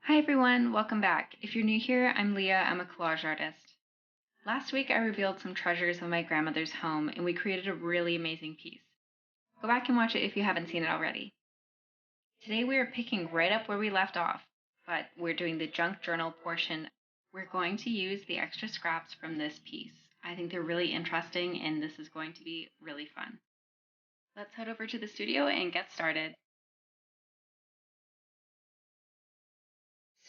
Hi everyone, welcome back. If you're new here, I'm Leah, I'm a collage artist. Last week I revealed some treasures of my grandmother's home and we created a really amazing piece. Go back and watch it if you haven't seen it already. Today we are picking right up where we left off, but we're doing the junk journal portion. We're going to use the extra scraps from this piece. I think they're really interesting and this is going to be really fun. Let's head over to the studio and get started.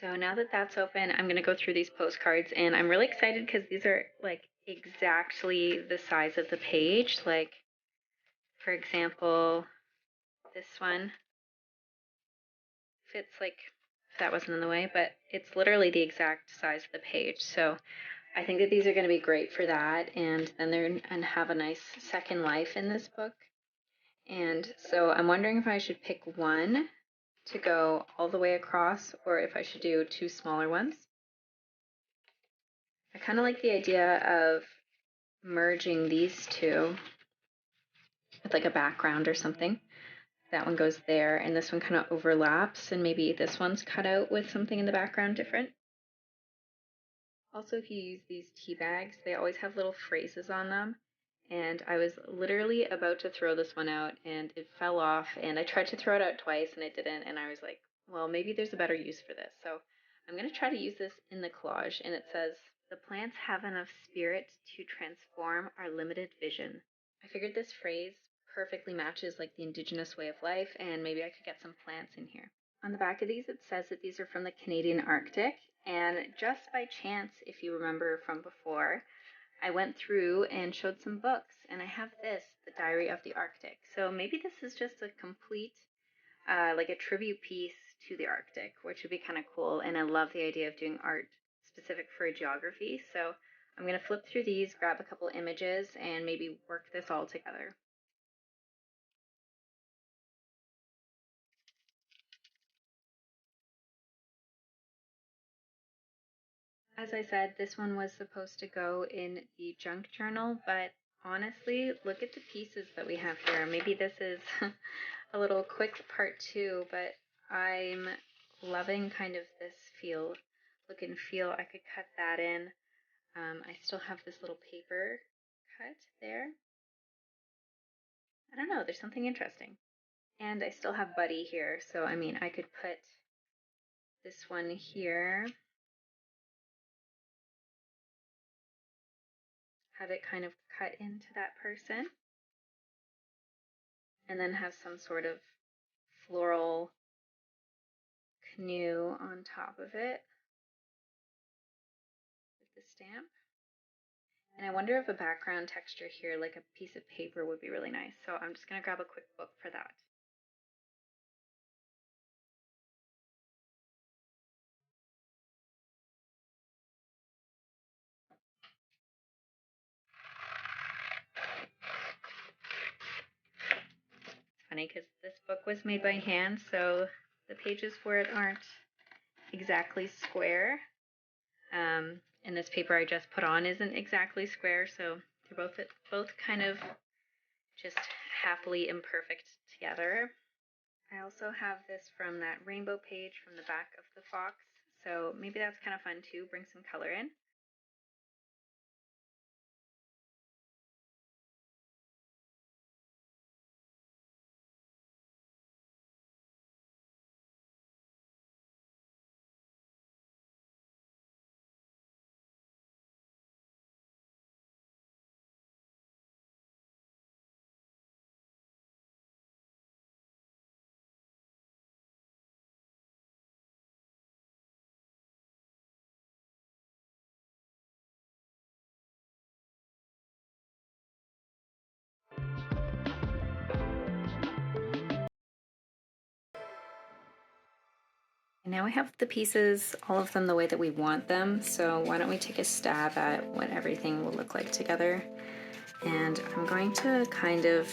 So now that that's open, I'm going to go through these postcards and I'm really excited because these are like exactly the size of the page. Like, for example, this one fits like, that wasn't in the way, but it's literally the exact size of the page. So I think that these are going to be great for that. And then they're going to have a nice second life in this book. And so I'm wondering if I should pick one to go all the way across or if I should do two smaller ones. I kind of like the idea of merging these two with like a background or something. That one goes there and this one kind of overlaps and maybe this one's cut out with something in the background different. Also, if you use these tea bags, they always have little phrases on them. And I was literally about to throw this one out and it fell off and I tried to throw it out twice and it didn't. And I was like, well, maybe there's a better use for this. So I'm going to try to use this in the collage. And it says, "The plants have enough spirit to transform our limited vision." I figured this phrase perfectly matches like the indigenous way of life and maybe I could get some plants in here. On the back of these, it says that these are from the Canadian Arctic. And just by chance, if you remember from before, I went through and showed some books, and I have this, The Diary of the Arctic. So maybe this is just a complete, like a tribute piece to the Arctic, which would be kind of cool. And I love the idea of doing art specific for geography. So I'm going to flip through these, grab a couple images, and maybe work this all together. As I said, this one was supposed to go in the junk journal, but honestly, look at the pieces that we have here. Maybe this is a little quick part two, but I'm loving kind of this look and feel. I could cut that in. I still have this little paper cut there. I don't know, there's something interesting. And I still have Buddy here, so I mean, I could put this one here, have it kind of cut into that person, and then have some sort of floral canoe on top of it with the stamp. And I wonder if a background texture here, like a piece of paper, would be really nice. So I'm just going to grab a quick book for that. It's funny because this book was made by hand, so the pages for it aren't exactly square. And this paper I just put on isn't exactly square, so they're both kind of just happily imperfect together. I also have this from that rainbow page from the back of the fox, so maybe that's kind of fun too, bring some color in. Now we have the pieces, all of them the way that we want them, so why don't we take a stab at what everything will look like together. And I'm going to kind of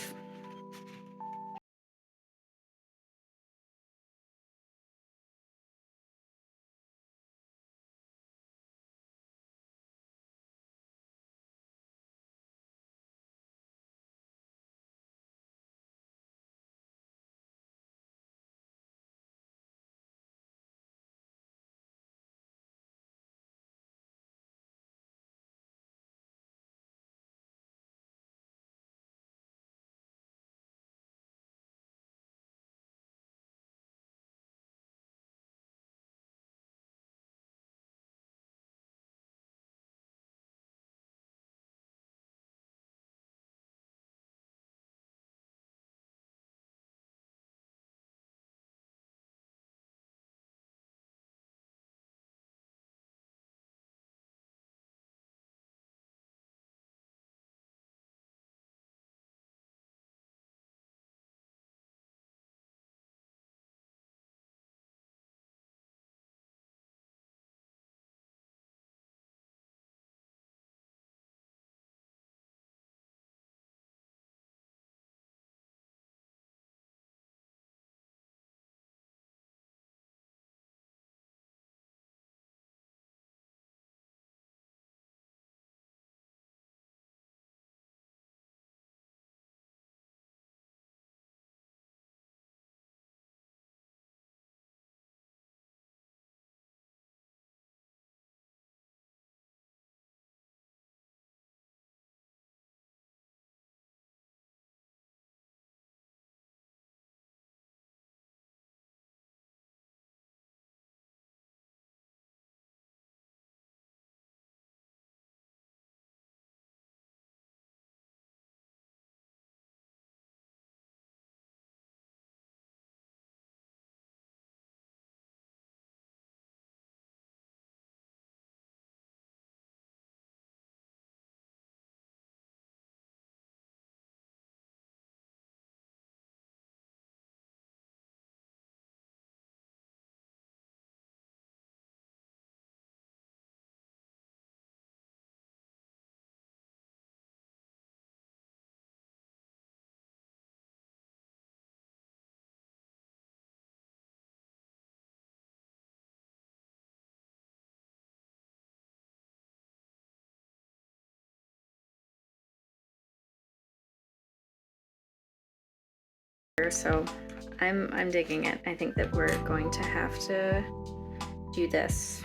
so I'm digging it. I think that we're going to have to do this.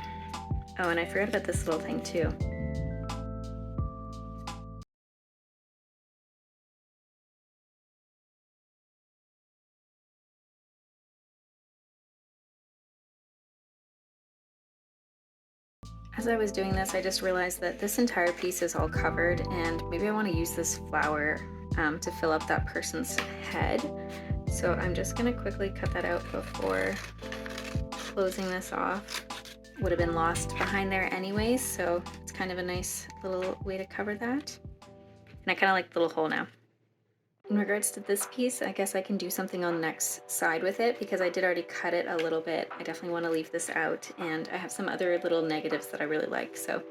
Oh, and I forgot about this little thing too. As I was doing this, I just realized that this entire piece is all covered, and maybe I want to use this flower to fill up that person's head. So I'm just going to quickly cut that out before closing this off. Would have been lost behind there anyways, so it's kind of a nice little way to cover that. And I kind of like the little hole now. In regards to this piece, I guess I can do something on the next side with it because I did already cut it a little bit. I definitely want to leave this out, and I have some other little negatives that I really like, so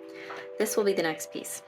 this will be the next piece.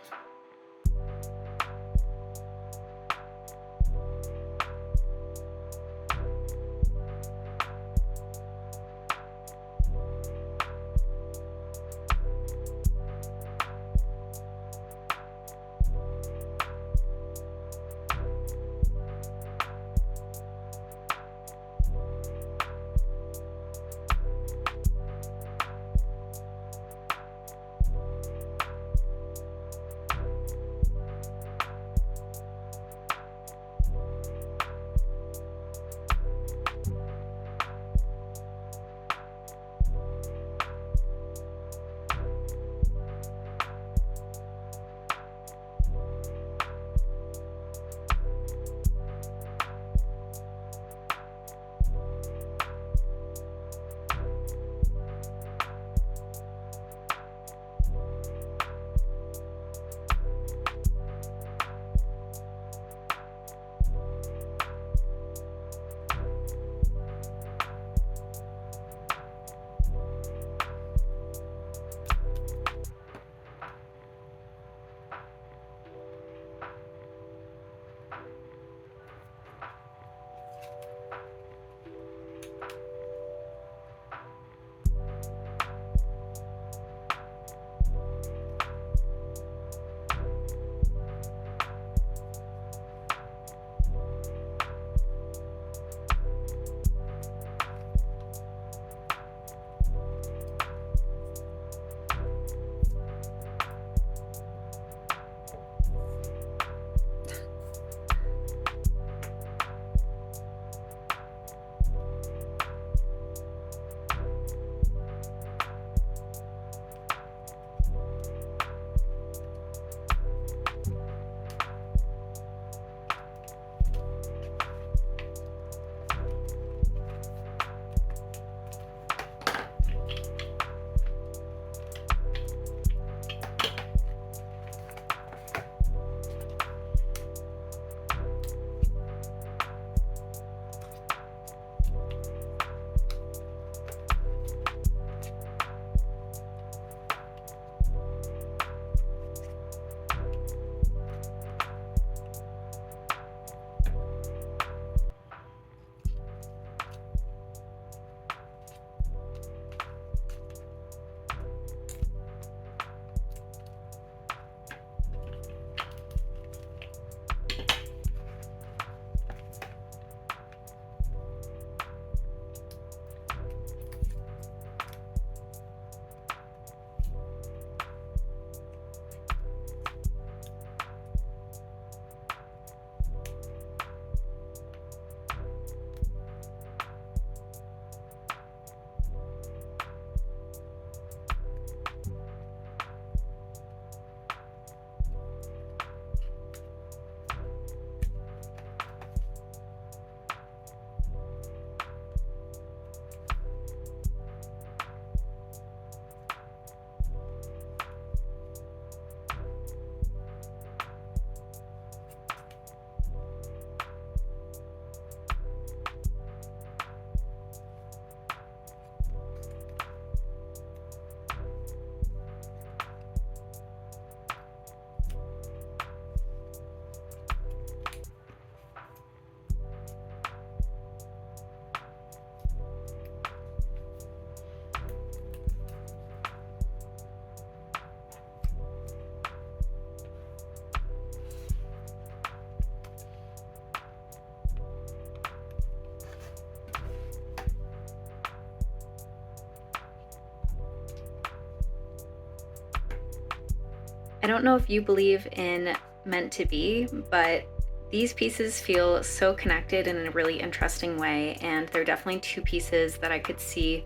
I don't know if you believe in meant to be, but these pieces feel so connected in a really interesting way, and they're definitely two pieces that I could see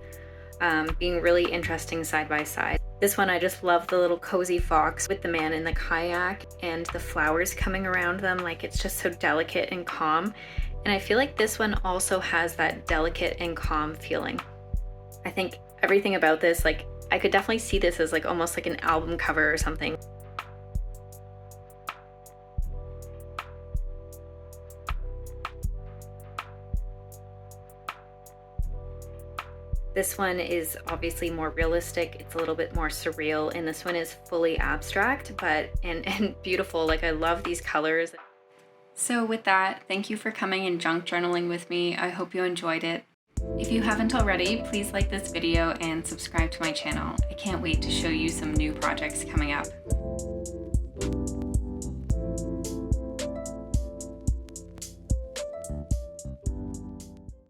being really interesting side by side. This one, I just love the little cozy fox with the man in the kayak and the flowers coming around them. Like, it's just so delicate and calm. And I feel like this one also has that delicate and calm feeling. I think everything about this, like, I could definitely see this as like almost like an album cover or something. This one is obviously more realistic. It's a little bit more surreal, and this one is fully abstract, but and beautiful. Like, I love these colors. So with that, thank you for coming and junk journaling with me. I hope you enjoyed it. If you haven't already, please like this video and subscribe to my channel. I can't wait to show you some new projects coming up.